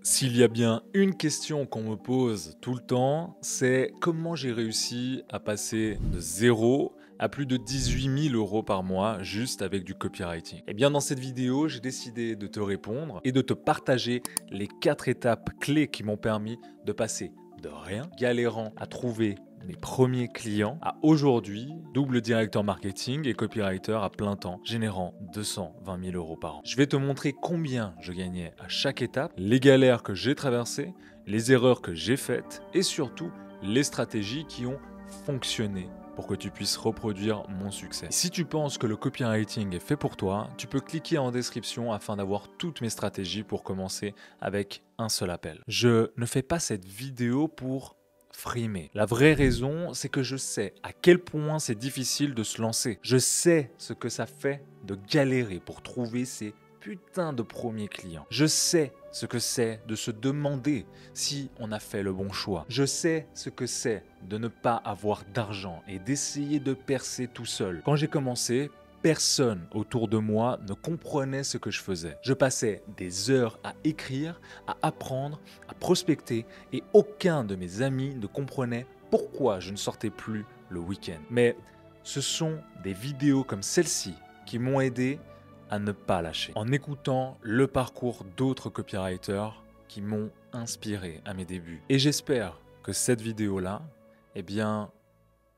S'il y a bien une question qu'on me pose tout le temps, c'est comment j'ai réussi à passer de zéro à plus de 18 000 € par mois juste avec du copywriting. Et bien dans cette vidéo, j'ai décidé de te répondre et de te partager les 4 étapes clés qui m'ont permis de passer de rien, galérant à trouver mes premiers clients, à aujourd'hui, double directeur marketing et copywriter à plein temps, générant 220 000 € par an. Je vais te montrer combien je gagnais à chaque étape, les galères que j'ai traversées, les erreurs que j'ai faites et surtout les stratégies qui ont fonctionné pour que tu puisses reproduire mon succès. Si tu penses que le copywriting est fait pour toi, tu peux cliquer en description afin d'avoir toutes mes stratégies pour commencer avec un seul appel. Je ne fais pas cette vidéo pour frimer. La vraie raison, c'est que je sais à quel point c'est difficile de se lancer. Je sais ce que ça fait de galérer pour trouver ces putains de premiers clients. Je sais ce que c'est de se demander si on a fait le bon choix. Je sais ce que c'est de ne pas avoir d'argent et d'essayer de percer tout seul. Quand j'ai commencé, personne autour de moi ne comprenait ce que je faisais. Je passais des heures à écrire, à apprendre, à prospecter et aucun de mes amis ne comprenait pourquoi je ne sortais plus le week-end. Mais ce sont des vidéos comme celle-ci qui m'ont aidé à ne pas lâcher. En écoutant le parcours d'autres copywriters qui m'ont inspiré à mes débuts. Et j'espère que cette vidéo-là, eh bien,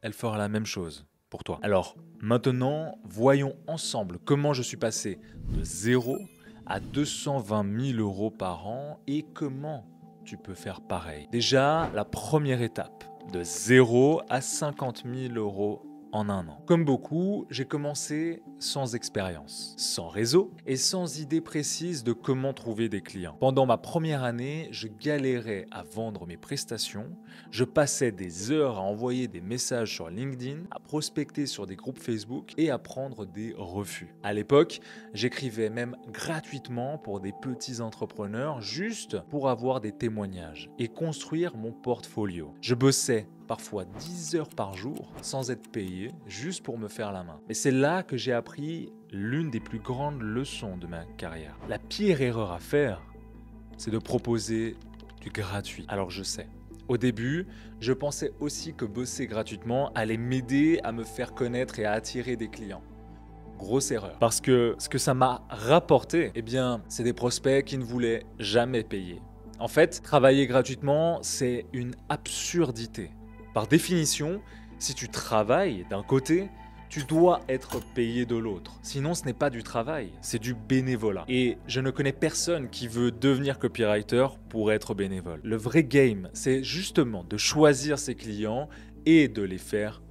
elle fera la même chose pour toi. Alors, maintenant, voyons ensemble comment je suis passé de 0 à 220 000 € par an et comment tu peux faire pareil. Déjà, la première étape, de 0 à 50 000 € en un an. Comme beaucoup, j'ai commencé sans expérience, sans réseau et sans idée précise de comment trouver des clients. Pendant ma première année, je galérais à vendre mes prestations, je passais des heures à envoyer des messages sur LinkedIn, à prospecter sur des groupes Facebook et à prendre des refus. À l'époque, j'écrivais même gratuitement pour des petits entrepreneurs juste pour avoir des témoignages et construire mon portfolio. Je bossais parfois 10 heures par jour sans être payé, juste pour me faire la main. Et c'est là que j'ai appris l'une des plus grandes leçons de ma carrière. La pire erreur à faire, c'est de proposer du gratuit. Alors je sais. Au début, je pensais aussi que bosser gratuitement allait m'aider à me faire connaître et à attirer des clients. Grosse erreur. Parce que ce que ça m'a rapporté, eh bien, c'est des prospects qui ne voulaient jamais payer. En fait, travailler gratuitement, c'est une absurdité. Par définition, si tu travailles d'un côté, tu dois être payé de l'autre. Sinon, ce n'est pas du travail, c'est du bénévolat. Et je ne connais personne qui veut devenir copywriter pour être bénévole. Le vrai game, c'est justement de choisir ses clients et de les faire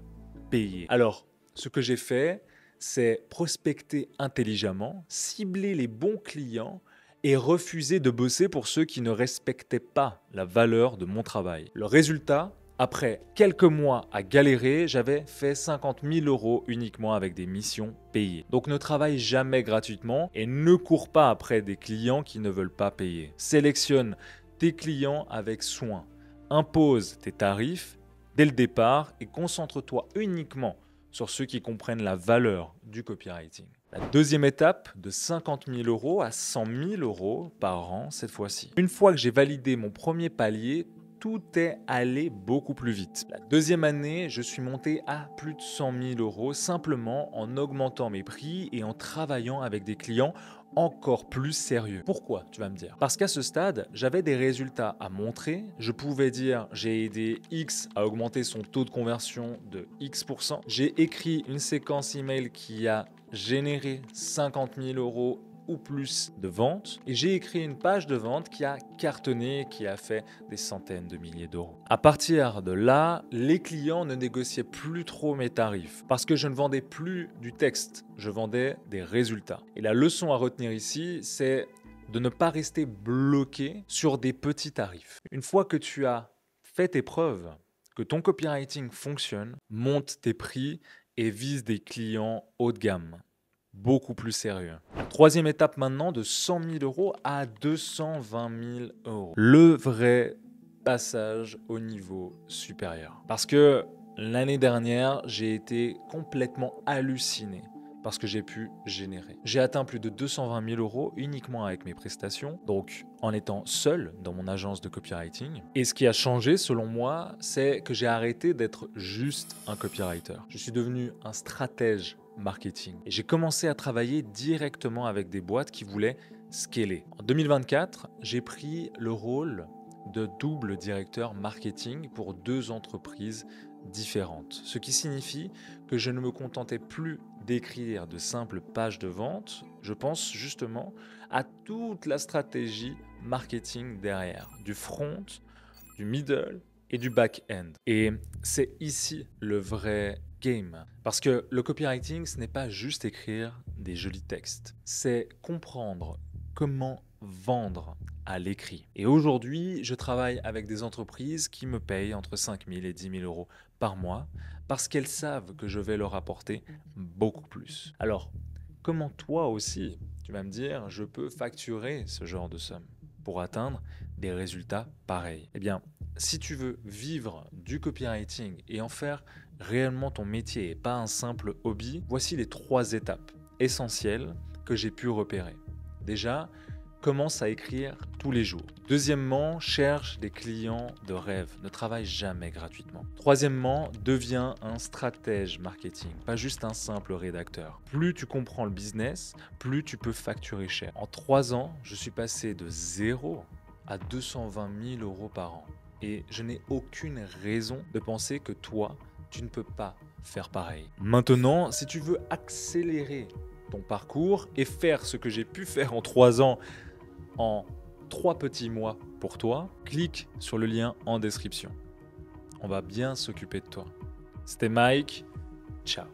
payer. Alors, ce que j'ai fait, c'est prospecter intelligemment, cibler les bons clients et refuser de bosser pour ceux qui ne respectaient pas la valeur de mon travail. Le résultat, après quelques mois à galérer, j'avais fait 50 000 € uniquement avec des missions payées. Donc ne travaille jamais gratuitement et ne cours pas après des clients qui ne veulent pas payer. Sélectionne tes clients avec soin. Impose tes tarifs dès le départ et concentre-toi uniquement sur ceux qui comprennent la valeur du copywriting. La deuxième étape, de 50 000 € à 100 000 € par an cette fois-ci. Une fois que j'ai validé mon premier palier, tout est allé beaucoup plus vite. La deuxième année, je suis monté à plus de 100 000 € simplement en augmentant mes prix et en travaillant avec des clients encore plus sérieux. Pourquoi, tu vas me dire? Parce qu'à ce stade, j'avais des résultats à montrer. Je pouvais dire j'ai aidé X à augmenter son taux de conversion de X%. J'ai écrit une séquence email qui a généré 50 000 € ou plus de ventes et j'ai écrit une page de vente qui a cartonné, qui a fait des centaines de milliers d'euros. À partir de là, les clients ne négociaient plus trop mes tarifs parce que je ne vendais plus du texte, je vendais des résultats. Et la leçon à retenir ici, c'est de ne pas rester bloqué sur des petits tarifs. Une fois que tu as fait tes preuves, que ton copywriting fonctionne, monte tes prix et vise des clients haut de gamme. Beaucoup plus sérieux. Troisième étape maintenant, de 100 000 € à 220 000 €. Le vrai passage au niveau supérieur. Parce que l'année dernière, j'ai été complètement halluciné parce que j'ai pu générer. J'ai atteint plus de 220 000 euros uniquement avec mes prestations, donc en étant seul dans mon agence de copywriting. Et ce qui a changé selon moi, c'est que j'ai arrêté d'être juste un copywriter. Je suis devenu un stratège marketing. Et j'ai commencé à travailler directement avec des boîtes qui voulaient scaler. En 2024, j'ai pris le rôle de double directeur marketing pour 2 entreprises différentes. Ce qui signifie que je ne me contentais plus d'écrire de simples pages de vente, je pense justement à toute la stratégie marketing derrière, du front, du middle et du back-end. Et c'est ici le vrai game. Parce que le copywriting, ce n'est pas juste écrire des jolis textes, c'est comprendre comment vendre à l'écrit. Et aujourd'hui, je travaille avec des entreprises qui me payent entre 5 000 et 10 000 euros par mois parce qu'elles savent que je vais leur apporter beaucoup plus. Alors, comment toi aussi, tu vas me dire, je peux facturer ce genre de somme pour atteindre des résultats pareils? Eh bien, si tu veux vivre du copywriting et en faire réellement ton métier et pas un simple hobby, voici les 3 étapes essentielles que j'ai pu repérer. Déjà, commence à écrire tous les jours. Deuxièmement, cherche des clients de rêve. Ne travaille jamais gratuitement. Troisièmement, deviens un stratège marketing, pas juste un simple rédacteur. Plus tu comprends le business, plus tu peux facturer cher. En 3 ans, je suis passé de 0 à 220 000 euros par an. Et je n'ai aucune raison de penser que toi, tu ne peux pas faire pareil. Maintenant, si tu veux accélérer ton parcours et faire ce que j'ai pu faire en 3 ans en 3 petits mois pour toi, clique sur le lien en description. On va bien s'occuper de toi. C'était Mike. Ciao.